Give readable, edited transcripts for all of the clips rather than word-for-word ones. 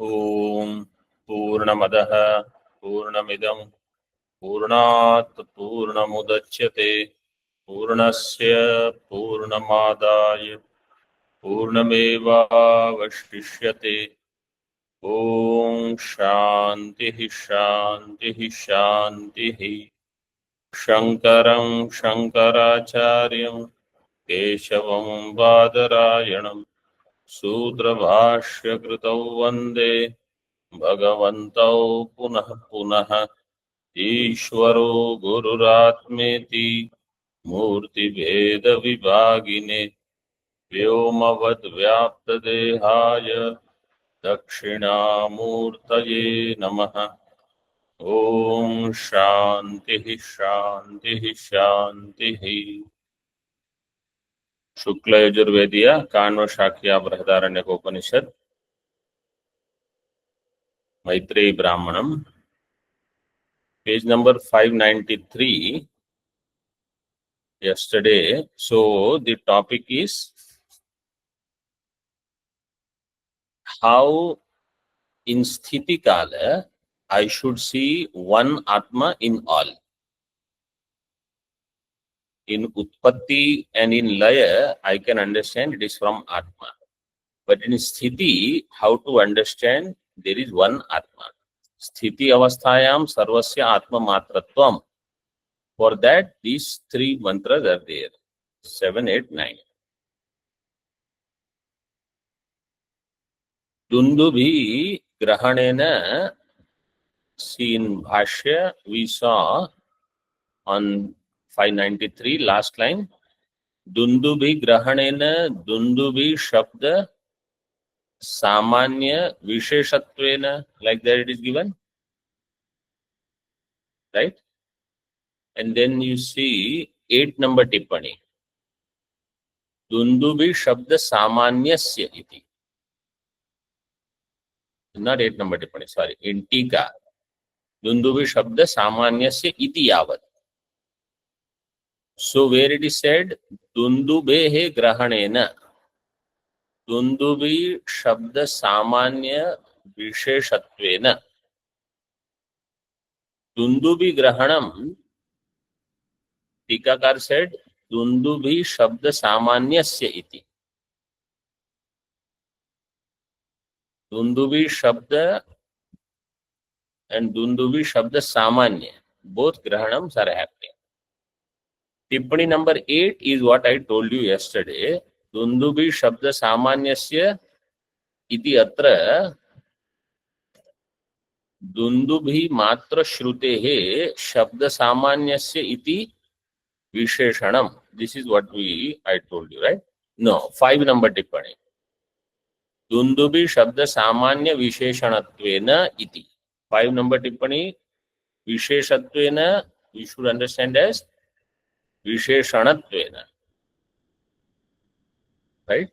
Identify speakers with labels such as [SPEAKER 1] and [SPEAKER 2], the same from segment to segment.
[SPEAKER 1] ओम पूर्णमदः पूर्णमिदं पूर्णात् पूर्णमुदच्यते पूर्णस्य पूर्णमादाय पूर्णमेवावशिष्यते। ओम शांतिः शांतिः शांतिः। शंकरं शंकराचार्यं केशवं बादरायणं सूत्रभाष्यकृतौ वन्दे भगवन्तौ पुनः पुनः। ईश्वरो गुरुरात्मेति मूर्तिभेदविभागिने व्योमवद्व्याप्तदेहाय दक्षिणामूर्तये नमः। ओम शांतिः शांतिः शांतिः। शुक्ल यजुर्वेदीय काण्व शाक्या बृहदारण्यकोपनिषद मैत्रेयी ब्राह्मणम page number 593 yesterday. So the topic is how in sthiti kala I should see one atma in all. In utpatti and in laya I can understand it is from atma, but in sthiti how to understand there is one atma. Sthiti avasthayam sarvasya atma matratvam. For that these three mantras are there, 7, 8, 9. Dundubhi grahanena, see in Bhashya we saw on 593 last line. Dundubhi grahanena Dundubhi shabda samanya visheshatvena, like that it is given, right? And then you see 8 number tippani. Dundubhi shabda samanyasya iti. Not 8 number tippani, sorry. In Tika, Dundubhi shabda samanyasya iti yavat. So where it is said, Dundubehe grahanena, Dundubi shabda samanya visheshatvena. Dundubi grahanam, Tikakar said, Dundubi shabda samanyasya iti. Dundubi shabda and Dundubi shabda samanya, both grahanams are happening. Tippani number 8 is what I told you yesterday. Dundubi shabda samanyasya iti atra Dundubhi matra shrutehe shabda samanyasya iti visheshanam. This is what I told you, right? No, 5 number tippani. Dundubi shabda samanya visheshanatvena iti. 5 number tippani, visheshatvena we should understand as visheshanatvena, right?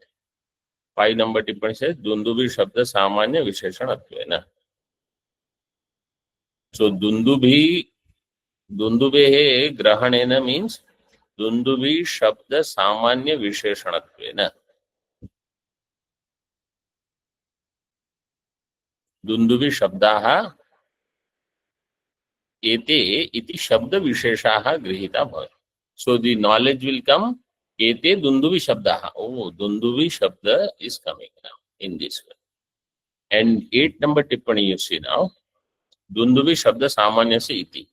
[SPEAKER 1] 5 number tippani says Dundubi shabda samanya visheshanatvena. So Dundubehe grahanena means Dundubi shabda samanya visheshanatvena. Dundubi shabdaha ete iti shabda visheshaha grihita bhavat. So the knowledge will come, ete Dundubi shabdaha. Oh, Dundubi shabda is coming now in this way. And 8 number tippani you see now. Dundubi shabda samanyasya iti.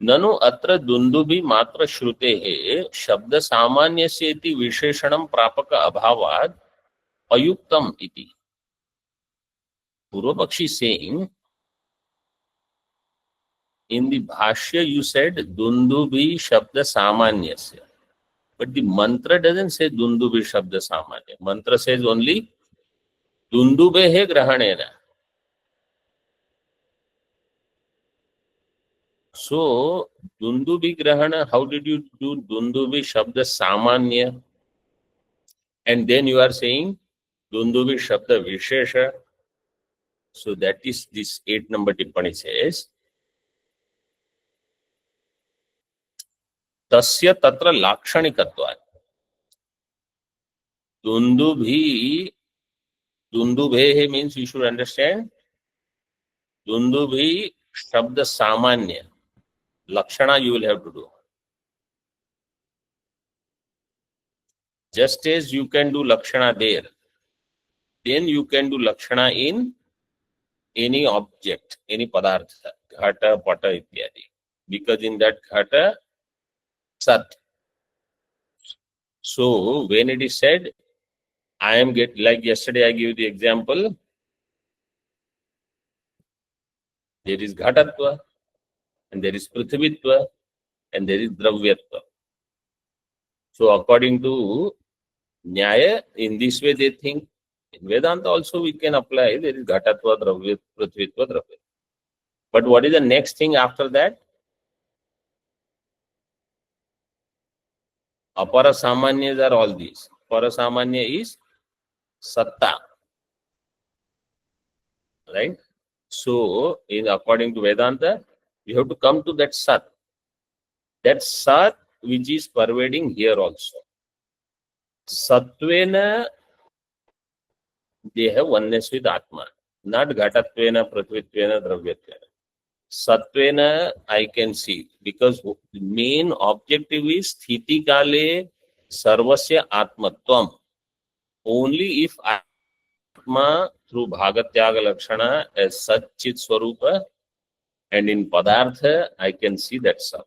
[SPEAKER 1] ननु अत्र दुंदुभि मात्र श्रुतेः शब्द सामान्यस्य इति विशेषणं प्रापक अभावात् अयुक्तम इति. Purvapakshi saying, in the Bhashya you said Dundubi Shabda Samanyasya. But the mantra doesn't say Dundubi Shabda Samanya. Mantra says only Dundubehe Grahanena. So, Dundubi Grahana, how did you do Dundubi Shabda Samanya? And then you are saying Dundubi Shabda Vishesha. So that is this 8 number tippani says, Tasya tatra lakshanikatvat. Dundubehe means you should understand दुंदुभी शब्द सामान्य, lakshana you will have to do. Just as you can do lakshana there, then you can do lakshana in any object, any padartha, ghata, pata, ityadi. Because in that ghata, sat. So when it is said, I am like yesterday I gave the example, there is ghatatva, and there is prithvitva, and there is dravyatva. So according to Nyaya, in this way they think. In Vedanta also we can apply, there is ghatatva, dravyatva, prithvitva, dravyatva. But what is the next thing after that? Apara samanyas are all these. Apara samanya is satta, right? So, in according to Vedanta, you have to come to that sat. That sat which is pervading here also. Satvena, they have oneness with Atma. Not Ghatatvena, Pratvitvena, Dravyattvena. Satvena, I can see, because the main objective is Sthiti Kale Sarvasya Atmatvam. Only if Atma through Bhagatyaga Lakshana as Satchit Swarupa and in Padartha, I can see that Sat.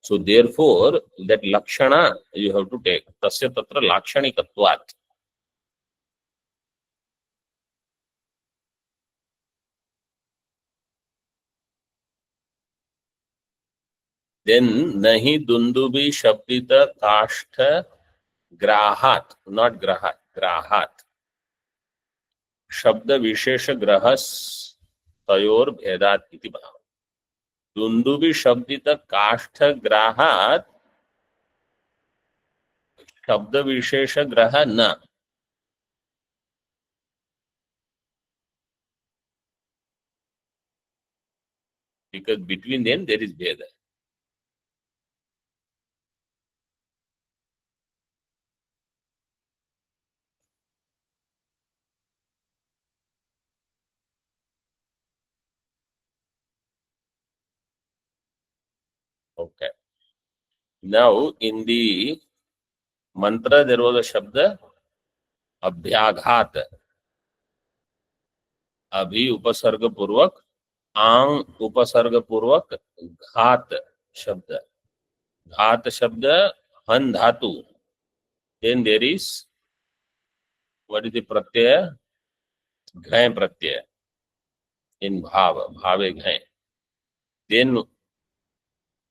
[SPEAKER 1] So therefore, that Lakshana you have to take. Tasya Tatra Lakshanikatvat. Then Nahi Dundubi Shabdita Kashtha Grahat, not Grahat, Grahat. शब्द विशेष ग्रहस तयोर भेदात इति भाव. दुंदुबी शब्दित काष्ठ ग्राहात शब्द विशेष ग्रह न. Because between them there is Veda. Okay. Now in the mantra there was a shabda abhyaghat. अभी उपसर्ग पूर्वक, आंग उपसर्ग पूर्वक, घात शब्द. घात शब्द हन धातु. Then there is, what is the pratyaya? घय Pratyaya in bhav, bhave घय. Then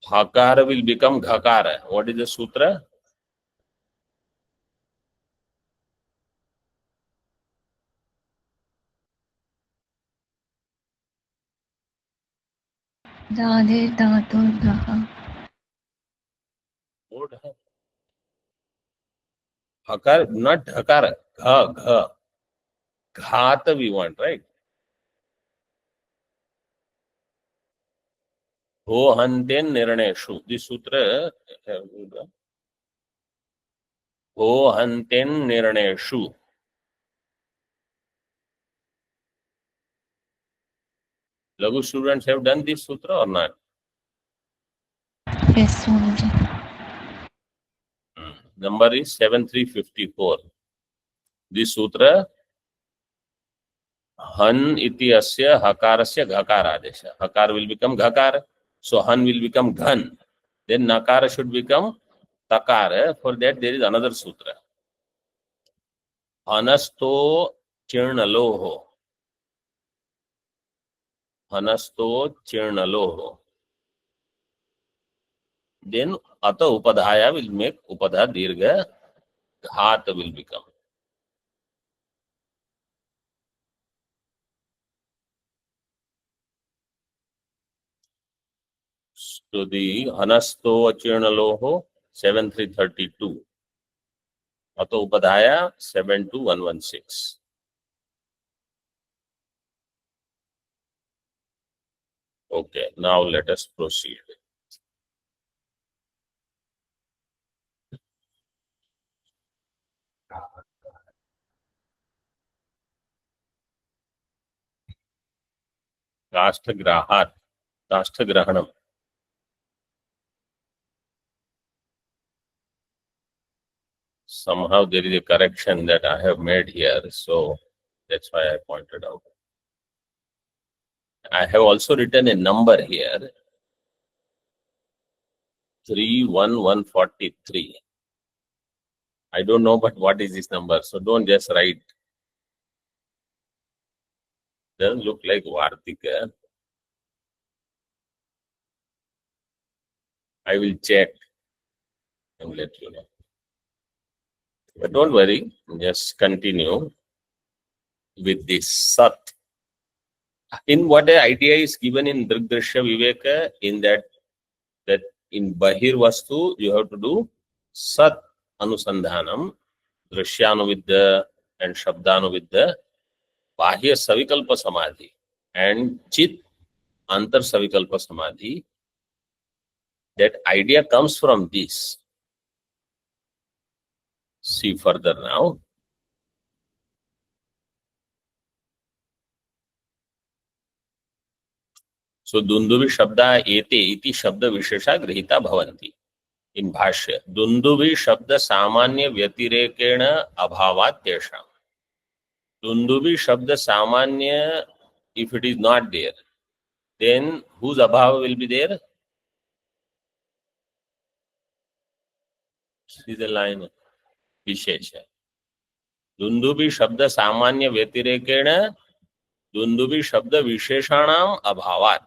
[SPEAKER 1] hakara will become ghakara. What is the sutra?
[SPEAKER 2] Radhe Dhatur Dhaha.
[SPEAKER 1] Hakar, not dhakara. Gha, gha. Ghata we want, right? Ho hanten nirneshu. This sutra, ho hanten nirneshu. Lagu students have done this sutra or not?
[SPEAKER 2] Yes, Swamiji.
[SPEAKER 1] Number is 7354. This sutra, han iti asya hakarasya ghakara adesha. Hakar will become ghakar. So han will become ghan. Then nakara should become takara. For that there is another sutra. Hanasto chirnaloho. Hanasto chirnaloho. Then ata upadhaya will make upadha dirgha. Ghat will become. So the hanasto chirnaloho 7332. Ata upadhaya 72116. Okay, now let us proceed. काष्ठग्राहात्, काष्ठग्रहणम. Somehow there is a correction that I have made here, so that's why I pointed out. I have also written a number here, 31143. I don't know, but what is this number? So don't just write. Doesn't look like Vartika. I will check and let you know. But don't worry, just continue with this Sat. In what the idea is given in Drigdrishya Viveka, in that in Bahir Vastu, you have to do Sat Anusandhanam, Drishyanuvidya and Shabdanuvidya, Bahya Savikalpa Samadhi, and Chit Antar Savikalpa Samadhi. That idea comes from this. See further now. So Dunduvi Shabda Ete iti Shabda Vishesha Grihita Bhavanti. In Bhashya, Dunduvi Shabda Samanya Vyatirekena Abhavat Tesham. Dunduvi Shabda Samanya, if it is not there, then whose Abhava will be there? See the line. Vishesha. Dunduvi Shabda Samanya Vyatirekena Dunduvi Shabda Visheshanam Abhavat.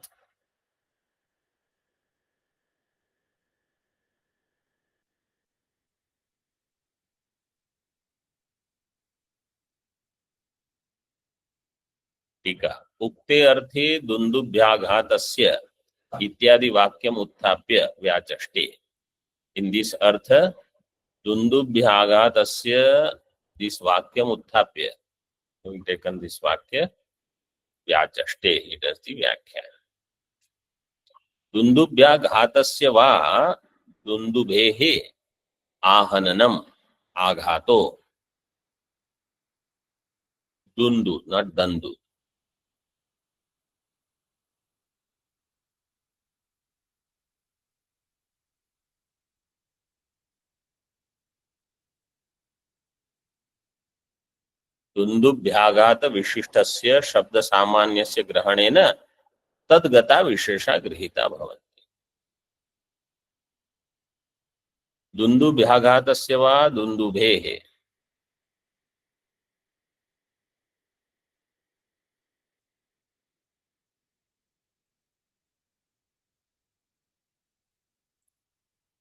[SPEAKER 1] टीका. उक्ते अर्थे दुन्दुभ्याघातस्य इत्यादि वाक्यम उत्थाप्य व्याचष्टे. In this earth दुन्दुभ्याघातस्य, this वाक्यम उत्थाप्य, we taken this वाक्य व्याचष्टे, it is the व्याख्या. दुन्दुभ्याघातस्य वा दुन्दुभेः आहननम आघातो. Dundu, not dandu. दुन्दुभ्याघात विशिष्टस्य शब्द सामान्यस्य ग्रहणेन तद्गता विशेषा गृहीता भवन्ति. दुन्दुभ्याघातस्य वा दुन्दुभेः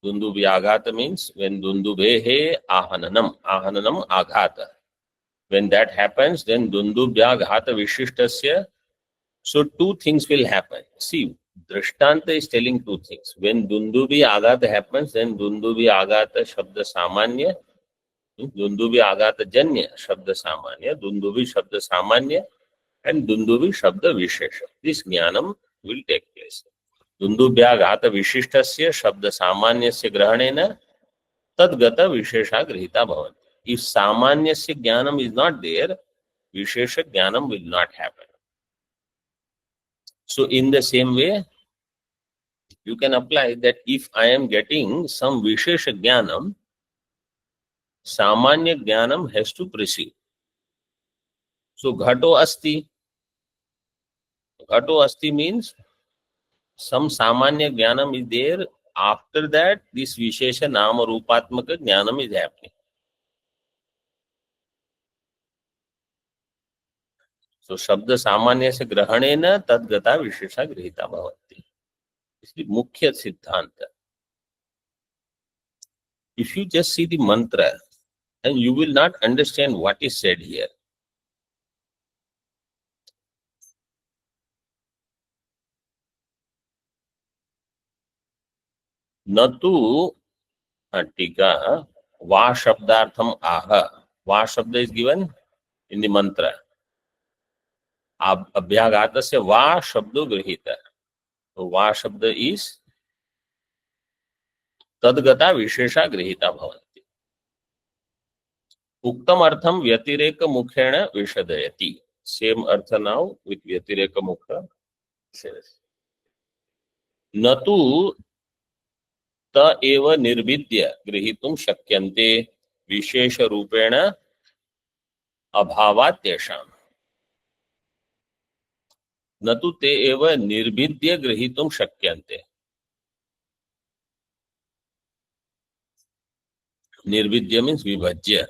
[SPEAKER 1] Dunduvyagata means when Dundubhehe Ahananam, Ahananam Aghata. When that happens, then Dundubhyaghata Vishishtasya. So two things will happen. See, Drishtanta is telling two things. When Dundubi Aghata happens, then Dundubi Aghata Shabda Samanya, Dundubi Aghata Janya Shabda Samanya, Dundubi Shabda Samanya, and Dundubi Shabda Vishesha. This Jnanam will take place. दुन्दुभ्याघात विशिष्टस्य शब्द सामान्यस्य ग्रहणेन तद्गत विशेषा गृहीता भवति. If सामान्यस्य ज्ञानम is not there, विशेष ज्ञानम will not happen. So in the same way, you can apply that if I am getting some vishesha jnanam, samanya jnanam has to precede. So ghato asti. Ghato asti means some samanya jnanam is there. After that, this vishesha nama rupatmaka jnanam is happening. So शब्द सामान्य से ग्रहणेन तद्गता विशेषा गृहीता भवति. इसलिए मुख्य सिद्धांत. If you just see the mantra, and you will not understand what is said here. Natu tika va shabdartham aha. Va shabda is given in the mantra. Abhyagatasya va shabdo grihita. So va shabda is तद्गता विशेषा गृहीता भवन्ति. उक्तम अर्थम व्यतिरेक मुखेण विशदयति. Same earth now with व्यतिरेक मुख. न तु त एव निर्भिद्य गृहीतुं शक्यन्ते विशेष रूपेण अभावात् तेषां। न तु ते एव निर्भिद्य गृहीतुं शक्यन्ते। निर्भिद्य मीन्स विभज्य।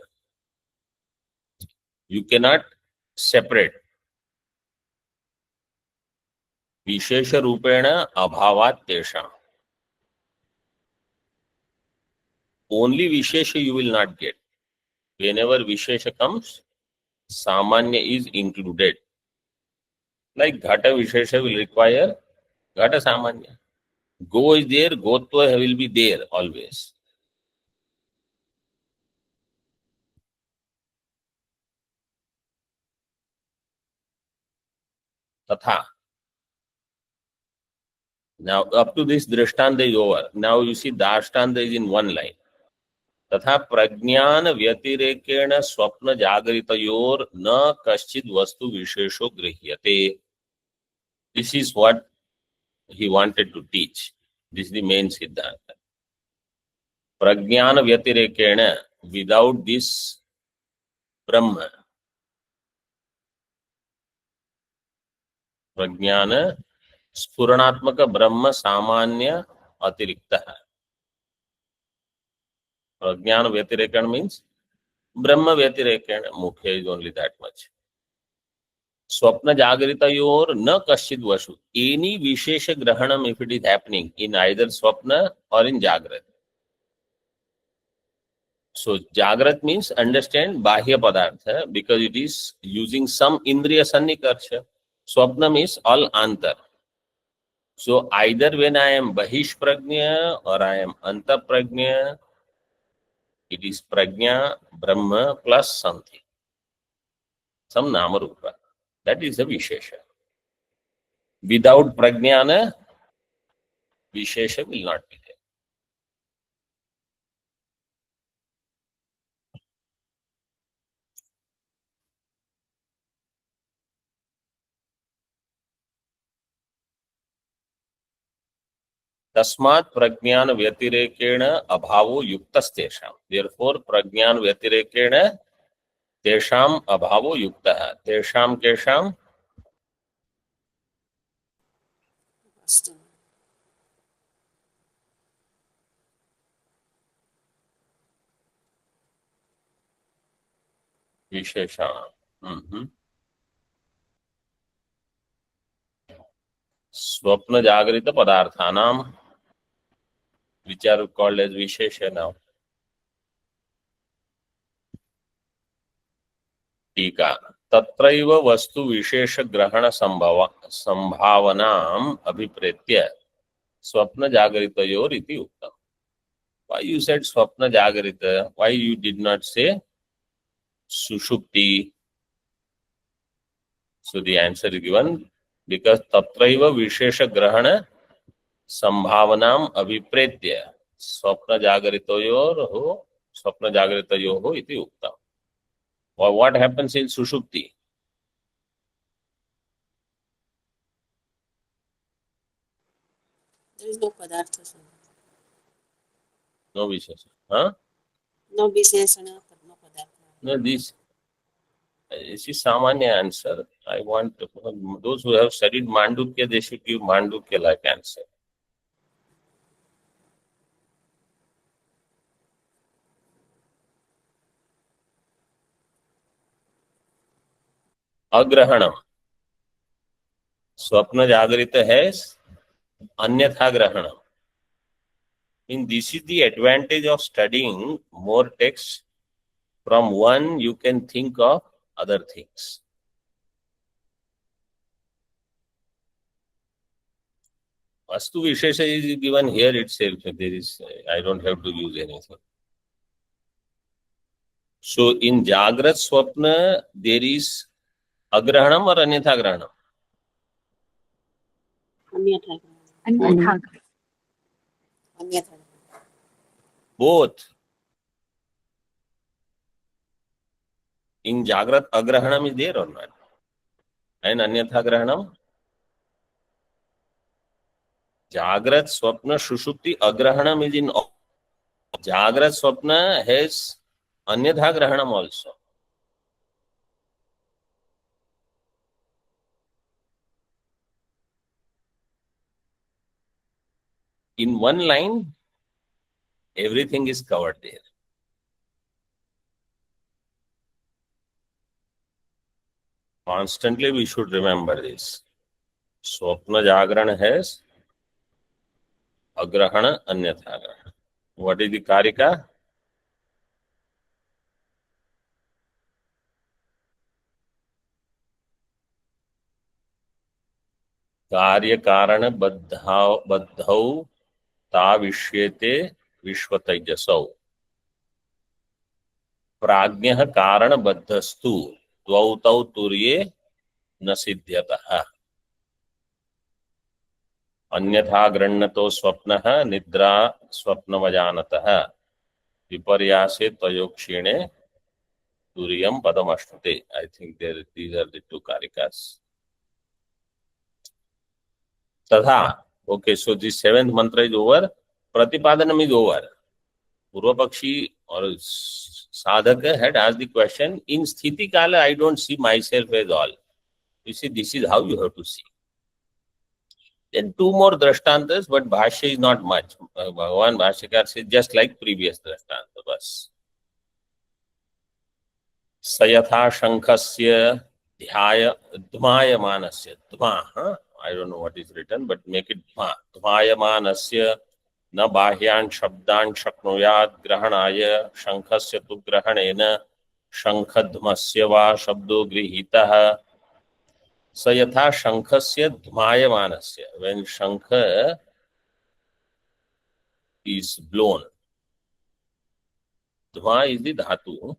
[SPEAKER 1] You cannot separate. विशेष रूपेण अभावात् तेषां। Only Vishesha you will not get. Whenever Vishesha comes, Samanya is included. Like Ghata Vishesha will require Ghata Samanya. Go is there, Gotva will be there always. Tatha. Now up to this Drishtanta is over. Now you see Dashtanta is in one line. तथा प्रज्ञान व्यतिरेकेण स्वप्न जागरितयोर न कश्चित वस्तु विशेषो गृह्यते. This is what he wanted to teach. This is the main siddhanta. Prajnana vyatirekena, without this Brahma. Prajnana स्फुरणात्मक ब्रह्म सामान्य अतिरिक्त. Prajnana vyatirekena means Brahma vyatirekena. Mukhya is only that much. Swapna jagritayor na kaschid vasu. Any vishesha grahanam, if it is happening in either swapna or in jagrat. So jagrat means understand bahya padartha because it is using some indriya sannikarcha. Swapna means all antar. So either when I am bahish prajna or I am anta prajna, it is prajna, Brahma plus something. Some namarupa. That is the vishesha. Without prajnana, vishesha will not be there. Tasmat prajnana vyatirekena abhavo yuktastesham. Therefore, prajnana vyatirekena tesham abhavo yuktaha. Tesham kesham vishesham. Swapna jagrita padarthanam, which are called as vishesha now. टीका. तत्रैव वस्तु विशेष ग्रहण संभावनाम अभिप्रेत्य स्वप्न जागरितयोर इति उक्तम. Why you said swapna jagrita? Why you did not say sushupti? So the answer is given because tatraiva vishesha grahana संभावनाम अभिप्रेत्य स्वप्न जागरितयोः इति उक्तम. Or what happens in sushupti?
[SPEAKER 3] There is no padartha.
[SPEAKER 1] No vishesha. Huh?
[SPEAKER 3] No visheshana, no padartha.
[SPEAKER 1] No, this is Samanya answer. I want those who have studied Mandukya, they should give Mandukya like answer. अग्रहणम स्वप्न जागृत है अन्यथा ग्रहणम. In this is the advantage of studying more texts. From one you can think of other things. Vastu Vishesha is given here itself. There is, I don't have to use anything. So in Jagrat Swapna there is Agrahanam or Anyatha Grahanam?
[SPEAKER 3] Anyatha.
[SPEAKER 1] Both. In Jagrat Agrahanam is there or not? And Anyatha Grahanam? Jagrat Swapna Sushupti Agrahanam is in all. Jagrat Swapna has Anyatha Grahanam also. In one line, everything is covered there. Constantly we should remember this. Swapna Jagran has Agrahana Anyatha Grahana. What is the Karika? कार्य कारण बद्धौ ताविष्येते विश्वतैजसौ प्राज्ञः कारण बद्धस्तु द्वौ तौ तुर्ये न सिद्ध्यतः अन्यथा गृह्णतो स्वप्नः निद्रा स्वप्नवजानतः विपर्यासे तयोक्षीणे तुर्यं पदमश्नुते. I think these are the two karikas. तथा. Okay, so the seventh mantra is over. Pratipadanam is over. Purva Pakshi or Sadhaka had asked the question, in Sthiti Kala, I don't see myself as all. You see, this is how you have to see. Then two more drashtantas, but Bhashya is not much. Bhagavan Bhashyakar says just like previous drashtanta. Bas. Sayatha Shankhasya Dhyaya Dhmayamanasya. Dhma, huh? I don't know what is written, but make it Dhma. Dhmayamanasya न बाह्यान् शब्दान् शक्नुयात् ग्रहणाय शंखस्य तु ग्रहणेन शंखध्मस्य वा शब्दो गृहीतः स यथा शंखस्य ध्मायमानस्य. When shankha is blown, dhma is the dhatu,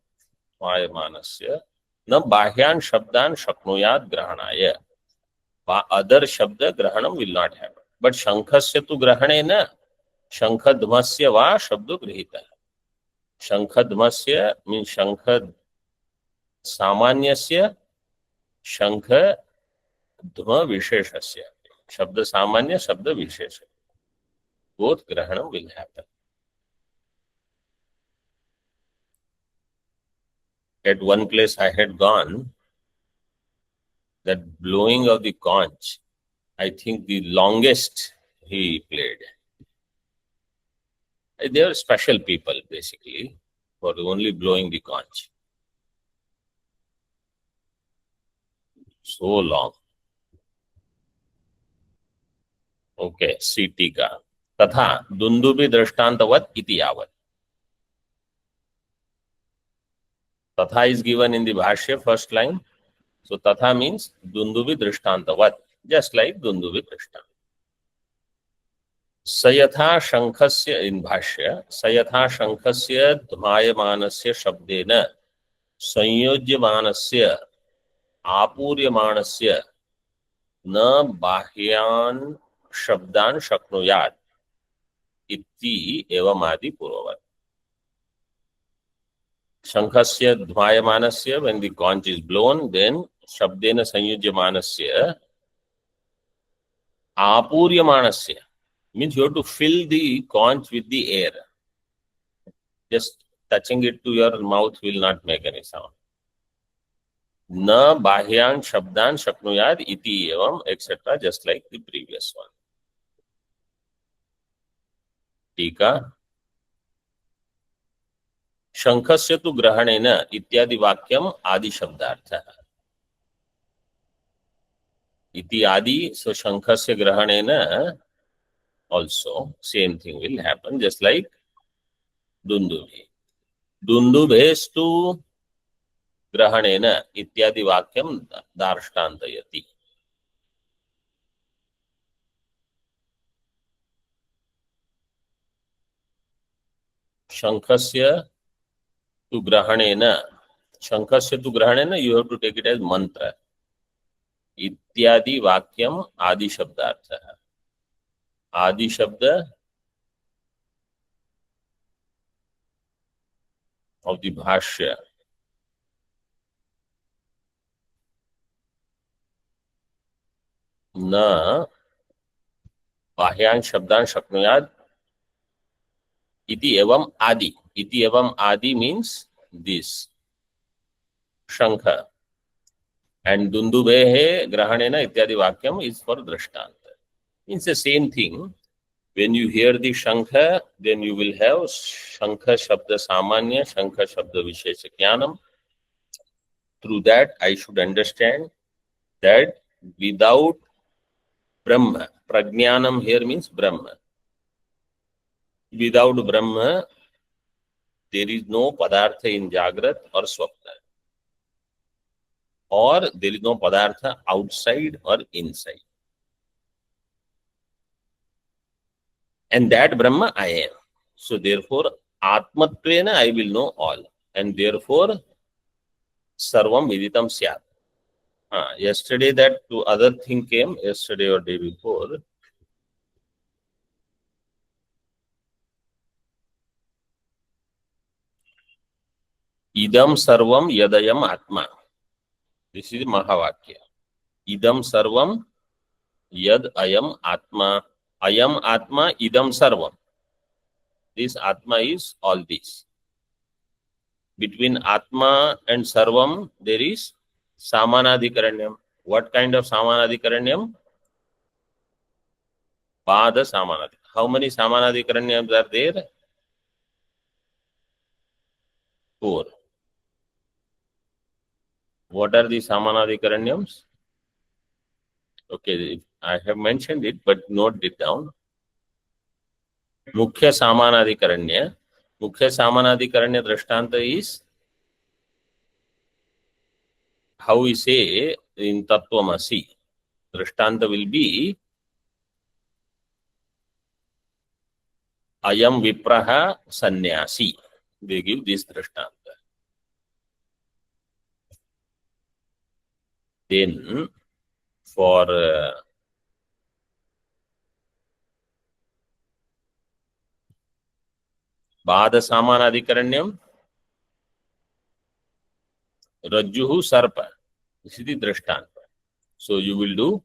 [SPEAKER 1] ध्मायमानस्य न बाह्यान् शब्दान् शक्नुयात् ग्रहणाय. Other shabda grahanam will not happen, but शंखस्य तु ग्रहणेन शंखध्मस्य वा शब्दो गृहीतः. शंखध्मस्य means शंख सामान्यस्य शंख ध्म विशेषस्य. शब्द सामान्य शब्द विशेष, both grahanam will happen. At one place I had gone, that blowing of the conch, I think the longest he played. They are special people basically for only blowing the conch. So long. Okay, see tika. Tatha dundubi drashtantavat iti yavat. Tatha is given in the Bhashya, first line. So tatha means dundubi drashtantavat, just like dundubi drashtant. Sayatha shankhasya in Bhashya, sayatha shankhasya dhmayamanasya shabdena संयोज्यमानस्य आपूर्यमाणस्य न बाह्यान् शब्दान् शक्नुयात् इति एवमादि पूर्ववत्. शंखस्य ध्मायमानस्य, when the conch is blown, then शब्देन संयुज्यमानस्य आपूर्यमाणस्य means you have to fill the conch with the air. Just touching it to your mouth will not make any sound. न बाह्यान् शब्दान् शक्नुयात् इति एवं etc. just like the previous one. टीका. शंखस्य तु ग्रहणेन इत्यादि वाक्यम आदि शब्दार्थः. इति आदि, so शंखस्य ग्रहणेन also same thing will happen, just like दुन्दुभे. दुन्दुभेस्तु ग्रहणेन इत्यादि वाक्यम दार्ष्टान्तयति. शंखस्य तु ग्रहणेन, शंखस्य तु ग्रहणेन, you have to take it as mantra. इत्यादि वाक्यम आदि शब्दार्थः. आदि शब्द of the Bhashya. न बाह्यान् शब्दान् शक्नुयात् इति एवं आदि. इति एवं आदि means this शंख and dundubehe grahanena ityadi vakyam is for drishtanta. It's the same thing. When you hear the shankha, then you will have shankha shabda samanya, shankha shabda vishesha jnanam. Through that, I should understand that without Brahma, prajnanam here means Brahma. Without Brahma, there is no padartha in Jagrat or Swapna. Or there is no padartha outside or inside. And that Brahma I am. So therefore, Atmatvena I will know all. And therefore, Sarvam Viditam Syat. Yesterday that two other thing came, yesterday or day before. Idam Sarvam Yadayam Atma. This is Mahavakya. Idam Sarvam Yad Ayam Atma. Ayam Atma Idam Sarvam. This Atma is all this. Between Atma and Sarvam, there is Samanadikaranyam. What kind of Samanadikaranyam? Pada Samanadi. How many Samanadikaranyams are there? 4. What are the Samanadikaranyams? Okay, I have mentioned it, but note it down. Mukhya Samanadikaranya. Mukhya Samanadikaranya Drishtanta is how we say in Tattvamasi. Drishtanta will be Ayam Vipraha Sannyasi. They give this Drishtanta. Then for Bada Samanadikaranyam, Rajjuhu Sarpa. This is the Drishtanta. So you will do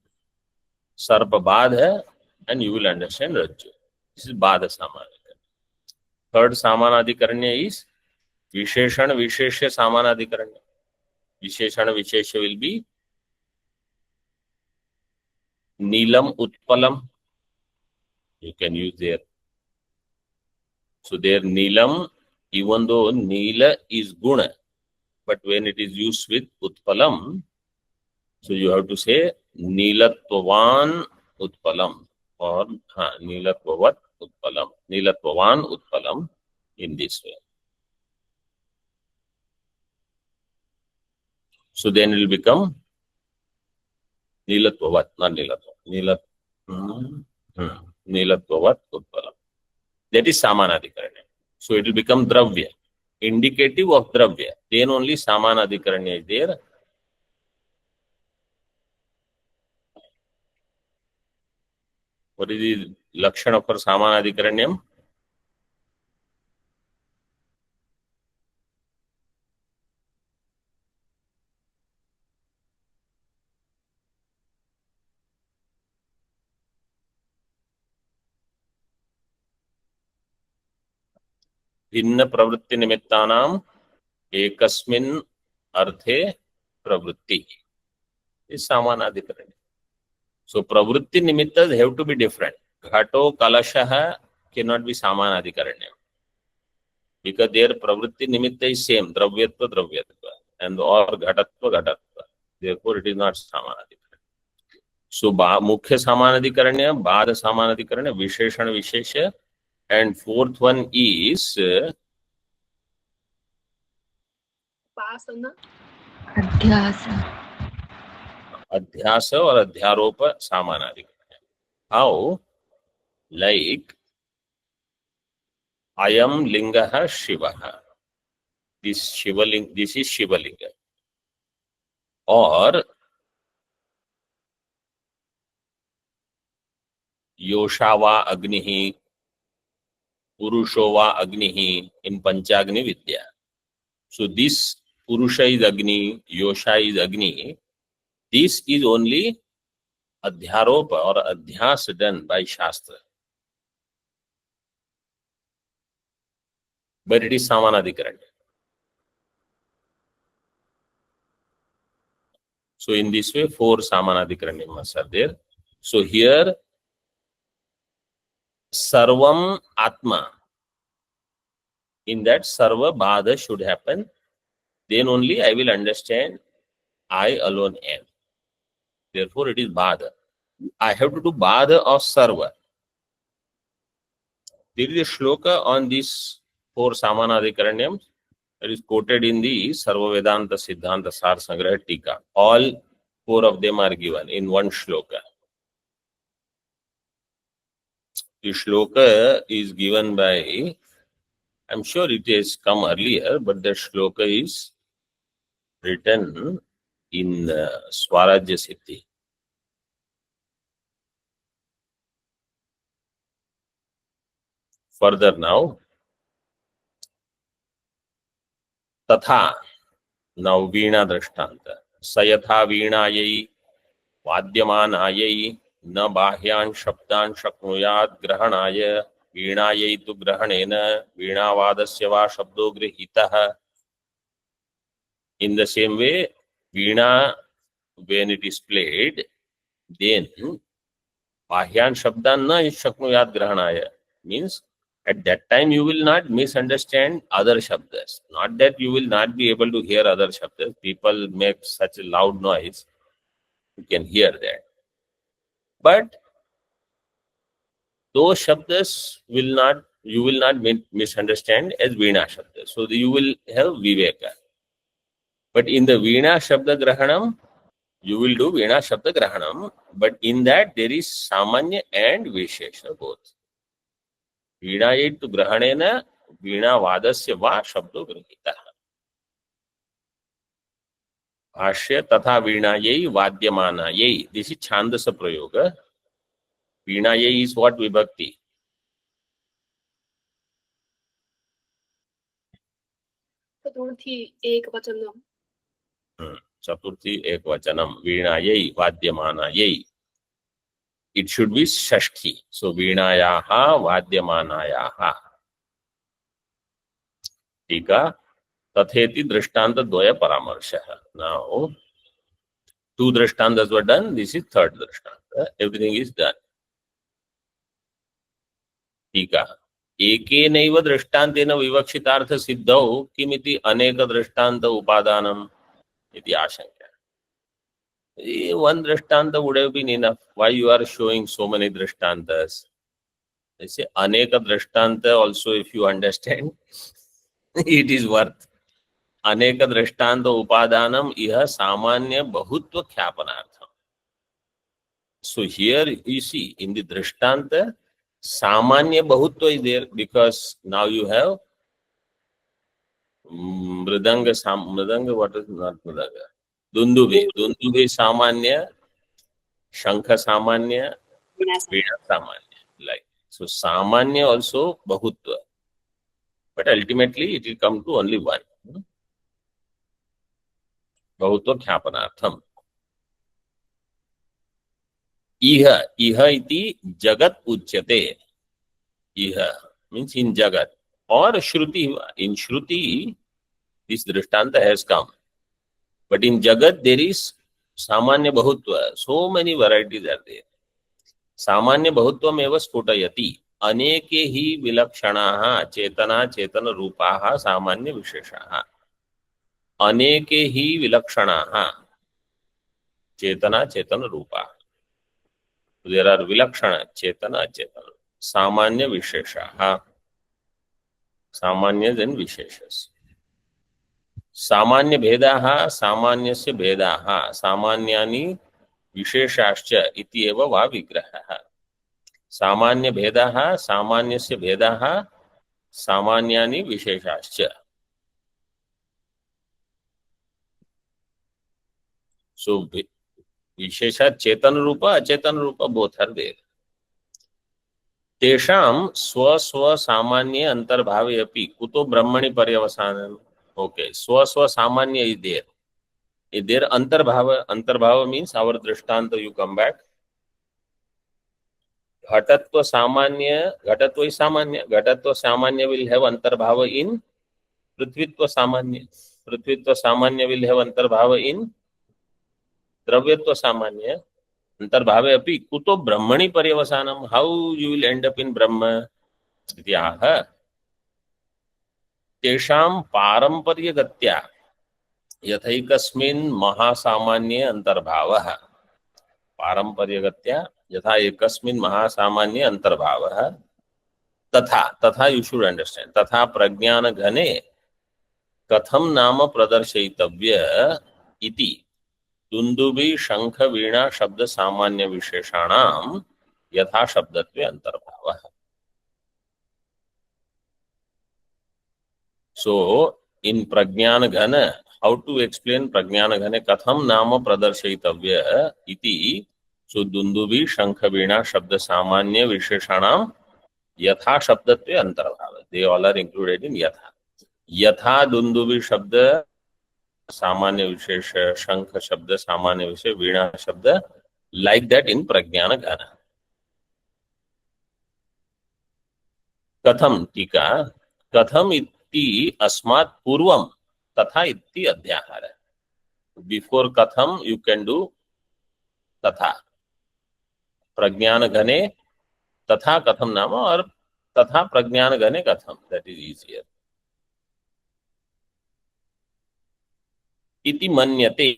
[SPEAKER 1] Sarpa Badha and you will understand Rajju. This is Bada Samanadikaranya. Third Samanadikaranya is Visheshana Vishesha Samanadikaranya. Visheshana Vishesha will be Neelam Utpalam. You can use there. So there Neelam, even though Neela is Guna, but when it is used with Utpalam, so you have to say Neelatvavan Utpalam or Neelatvavat Utpalam. Neelatvavan Utpalam in this way. So then it will become Neelatvavat, not Neelatvavat. Neelatvavat Utpalam. That is Samanadikaranya. So it will become Dravya, indicative of Dravya. Then only Samanadikaranya is there. What is the Lakshana for Samanadikaranyam? भिन्न प्रवृत्ति निमित्तानाम एकस्मिन् अर्थे प्रवृत्ति is Samanadikaranya. So pravritti nimittas have to be different. Ghato kalashaha cannot be Samanadikaranya because their pravritti nimitta is same, dravyatva dravyatva, and or ghatatva ghatatva. Therefore it is not Samanadikaranya. So mukhya Samanadikaranya, bada Samanadikaranya, visheshana vishesha, and fourth one is
[SPEAKER 2] Adhyasa.
[SPEAKER 1] Adhyasa or Adhyaropa Samanadikaranya. How? Like Ayam Lingaha Shivaha. This Shivaling, this is Shivalinga. Or Yoshava Agnihi, Purushova Agnihi in Panchagni Vidya. So this Purusha is Agni, Yosha is Agni. This is only अध्यारोप और अध्यास done by शास्त्र, but it is samanadhikaran. So in this way, 4 samanadhikaranim are there. So here, sarvam atma, in that sarva badha should happen. Then only I will understand I alone am. Therefore, it is badha. I have to do badha of sarva. There is a shloka on these 4 samanadhikaranyams. It is quoted in the Sarva Vedanta Siddhanta Sar Sangraha Tika. All 4 of them are given in one shloka. The shloka is given by, I'm sure it has come earlier, but the shloka is written in Swarajya Siddhi. Further now, तथा now वीणा दृष्टांत सयथा वीणायै वाद्यमानायै न बाह्यान् शब्दान् शक्नुयात् ग्रहणाय वीणायै तु ग्रहणेन वीणावादस्य वा शब्दो गृहीतः. In the same way, veena, when it is played, then bahyan shabdan na shaknuyat grahanaya, means at that time you will not misunderstand other shabdas. Not that you will not be able to hear other shabdas. People make such a loud noise, you can hear that. But those shabdas you will not misunderstand as veena shabdas. So you will have viveka. But in the veena shabda grahanam, you will do veena shabda grahanam, but in that there is samanya and vishesha both. Veenayai tu grahanena veena vadasya va shabdo grahitah. Bhashya tatha veenayai vadyamanayai. This is chandasa prayoga. Veenayai is what vibhakti?
[SPEAKER 3] चतुर्थी एक वचनम.
[SPEAKER 1] Chaturthi ekvachanam. Veenayai vadyamanayai. It should be shashti. So veenayaha vadyamanayaha. Tika tatheti drishtanta dvaya paramarshah. Now, 2 drishtantas were done. This is 3rd drishtanta. Everything is done. Tika एकेनैव दृष्टान्तेन विवक्षितार्थ सिद्धौ किमिति अनेक दृष्टान्त उपादानम इति आशंका. One drishtanta would have been enough. Why you are showing so many drishtantas? They say aneka drishtanta also, if you understand, it is worth. Aneka drishtanta upadanam iha samanya bahutva khyapanartham. So here you see in the drishtanta, samanya bahutva is there because now you have mridanga, what is not mridanga? Dundubi samanya, shankha samanya, veena samanya. Like so, samanya also bahutva, but ultimately it will come to only one. Bahutva khyapanartham. Iha iti jagat uchyate. Iha means in jagat or shruti. In shruti, this drishtanta has come. But in jagat there is samanya bahutva. So many varieties are there. Samanya bahutvam eva sputayati. Aneke hi vilakshanaha chetana chetana rupaha samanya visheshaha. Aneke hi vilakshanaha chetana chetana rupaha. There are vilakshana, chetana, chetana. Samanya visheshaha. Samanyas and visheshas. Samanya bhedaha, samanyasya bhedaha. Samanyani visheshascha iti eva va vigrahaha. Samanya bhedaha, samanyasya bhedaha. Samanyani visheshascha. So, Vishesha Chetan Rupa, Achetan Rupa, both are there. Tesham swa samanya antarbhave api kuto brahmani paryavasanam. Okay, swa samanya is there. Is there antarbhava? Antarbhava means our drishtanta, you come back. घटत्व सामान्य, घटत्व is सामान्य, घटत्व सामान्य will have अंतर्भाव in पृथ्वीत्व सामान्य, पृथ्वीत्व सामान्य will have अंतर्भाव in द्रव्यत्व सामान्य, अंतर्भावे अपि कुतो ब्रह्मणि पर्यवसानम, how you will end up in Brahma इति आह तेषां पारंपर्यगत्या यथैकस्मिन् महासामान्ये अंतर्भावः, पारंपर्यगत्या यथा एकस्मिन् महासामान्ये अंतर्भावः, तथा तथा यू शुड अंडरस्टैंड, तथा प्रज्ञान घने कथम नाम प्रदर्शयितव्य इति दुंदुभि शंख वीणा शब्द सामान्य विशेषाणाम यथा शब्दत्वे अंतर्भावः. So in प्रज्ञान घन, how to explain प्रज्ञान घने कथम नाम प्रदर्शयितव्य इति, so दुंदुभि शंख वीणा शब्द सामान्य विशेषाणाम यथा शब्दत्वे अंतर्भाव, they all are included in यथा. यथा दुंदुभि शब्द सामान्य विशेष, शंख शब्द सामान्य विशेष, वीणा शब्द, like that in प्रज्ञान घन. कथम टीका, कथम इति अस्मात् पूर्वम तथा इति अध्याहार. बिफोर कथम यू कैन डू तथा, प्रज्ञान घने तथा कथम नाम, और तथा प्रज्ञान घने कथम, दैट इज इजियर. इति मन्यते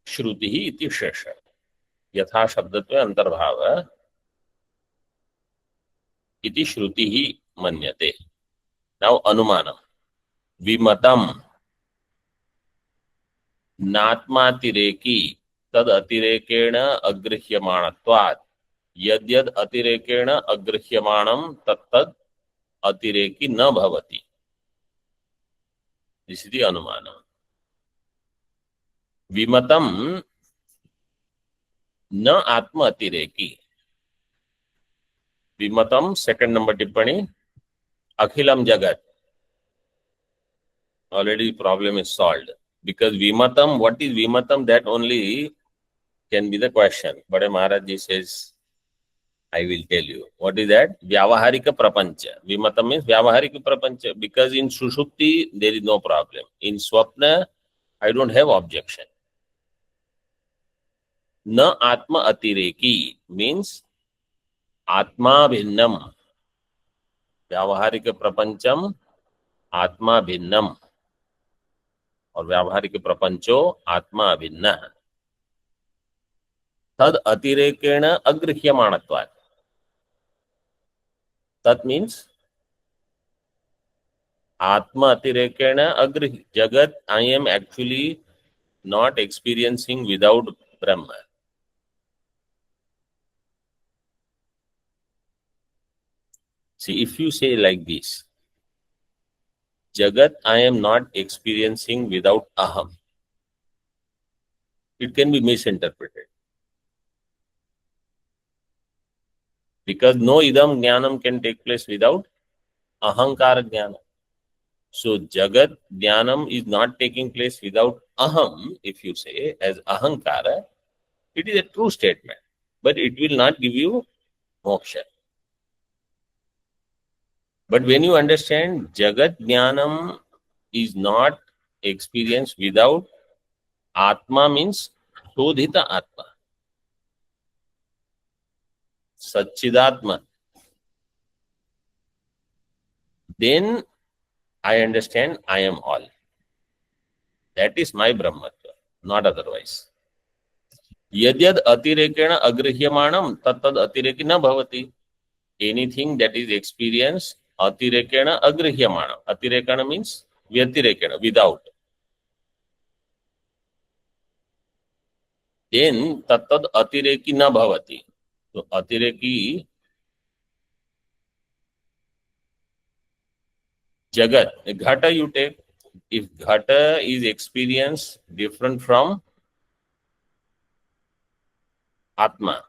[SPEAKER 1] श्रुति इति शेष, यथा शब्दत्वे अंतर्भाव इति श्रुति मन्यते. नाउ अनुमानम, विमतम नात्मातिरेकी तद अतिरेकेण अगृह्यमाणत्वात्, यद्यद अतिरेकेण अगृह्यमाणं तत्तद अतिरेकी न भवति. दिस इज द अनुमानम. विमतम न आत्म अतिरेकी, विमतम सेकंड नंबर टिप्पणी, अखिलम जगत, already problem is solved, because vimatam, what is vimatam, that only can be the question. But Maharaj ji says, I will tell you what is that. Vyavaharika prapancha, vimatam means vyavaharika prapancha, because in sushupti there is no problem, in swapna I don't have objection. न आत्मा अतिरेकी means आत्मा भिन्नम, व्यावहारिक प्रपंचम आत्मा भिन्नम, और व्यावहारिक प्रपंचो आत्मा भिन्न. तद अतिरेकेण अगृह्यमाणत्वात्, that means आत्मा अतिरेकेण अगृह्य, जगत I am actually not experiencing without Brahma. See, if you say like this, Jagat I am not experiencing without Aham, it can be misinterpreted. Because no idam jnanam can take place without ahankara jnana. So Jagat jnanam is not taking place without Aham, if you say as ahankara, it is a true statement, but it will not give you moksha. But when you understand Jagat Jnanam is not experienced without Atma, means Shodhita Atma, Satchidatma, then I understand I am all. That is my Brahmatva, not otherwise. Yadyad atirekena agrihyamanam tattad atireki na bhavati. Anything that is experienced atirekena agrihyamana. Atirekana means vyatirekena, without. Then tattad atireki na bhavati. So atireki, jagat, ghata you take. If ghata is experienced different from atma,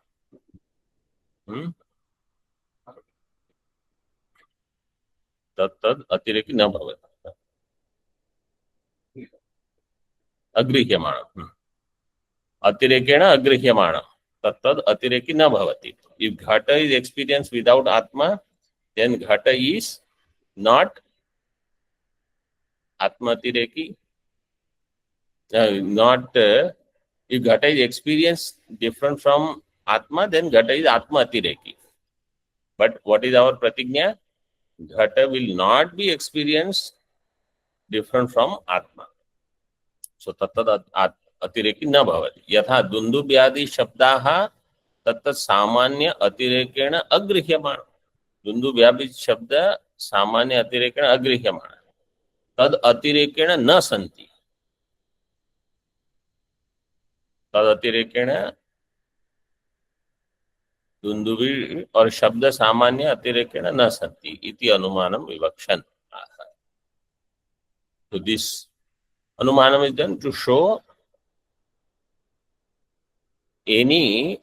[SPEAKER 1] तत्तद अतिरेकी न भवति. अगृह्यमाण, अतिरेकेण अगृह्यमाण, तत्तद अतिरेकी न भवति. If घट is experienced without Atma, then घट is not Atma atireki. Not if घट is experienced different from Atma, then घट is Atma atireki. But what is our pratignya? Ghata will not be experienced different from Atma. So tattad atireki na bhavati. Yatha dundubyadi shabdaha tattad samanya atirekena agrihyamana. Dundubyadi shabda samanya atirekena agrihyamana. Tad atirekena na santi. तद अतिरेकेण दुंदुभि और शब्द सामान्य अतिरेकेण न सन्ति इति अनुमानम विवक्षन्. So this anumanam is done to show any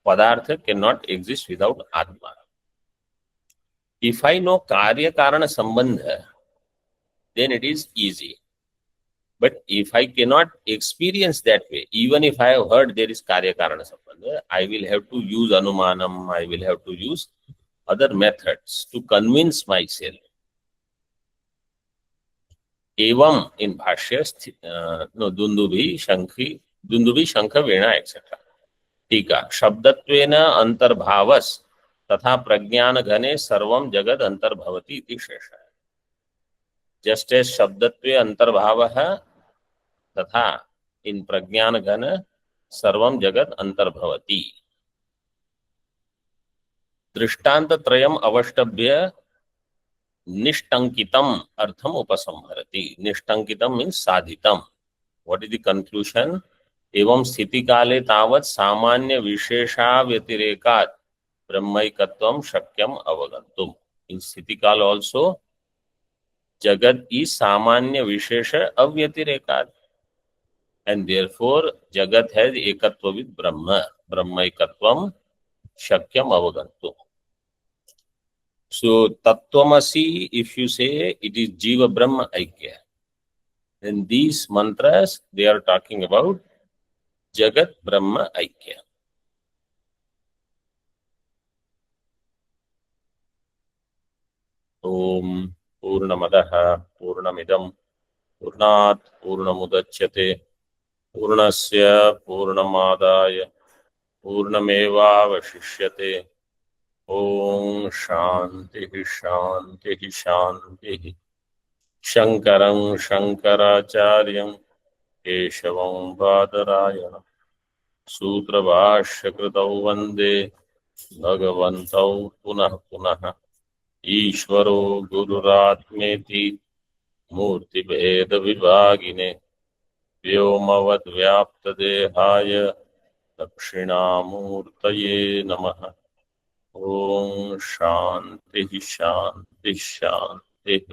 [SPEAKER 1] padartha cannot exist without Atma. If I know karya karana sambandha, then it is easy. But if I cannot experience that way, even if I have heard there is karya karana sambandha, I will have to use anumanam, I will have to use other methods to convince myself. Evam in bhashya, Dundubhi, Shankha, Vena, etc. टीका शब्दत्वेन अंतर्भावस तथा प्रज्ञान घने सर्वम जगद अंतर्भवति इति शेषः. Just as शब्दत्वे अंतर्भावः तथा in प्रज्ञान घन सर्वम जगद अंतर्भवति. दृष्टांत त्रयम अवष्टभ्य निष्टंकितम अर्थम उपसंहरति. निष्टंकितम means साधितम. What is the conclusion? एवं स्थिति काले तावत् सामान्य विशेषा व्यतिरेकात् ब्रह्मैकत्वं शक्यम अवगन्तुम. In स्थिति काल also जगत is सामान्य विशेष अव्यतिरेकात् and therefore jagat has ekatva with brahma. Brahmaikatvam shakyam avagantum. So tattvamasi, if you say it is jiva brahma aikya, then these mantras they are talking about jagat brahma aikya. Om Purnamadaha Purnamidam Purnat Purnamudachyate Purnasya Purnamadaya Purnamevavashishyate. Om Shanti Shanti Shanti. Shankaram Shankaracharyam Keshavam Badarayana Sutra Bhashya Kritau Vande Bhagavantau Punah Punah. Ishvaro Gururatmeti Murti Bheda Vibhagine Vyomavad Vyapta Dehaya Dakshinamurtaye Namaha. Om Shanti Shanti Shanti.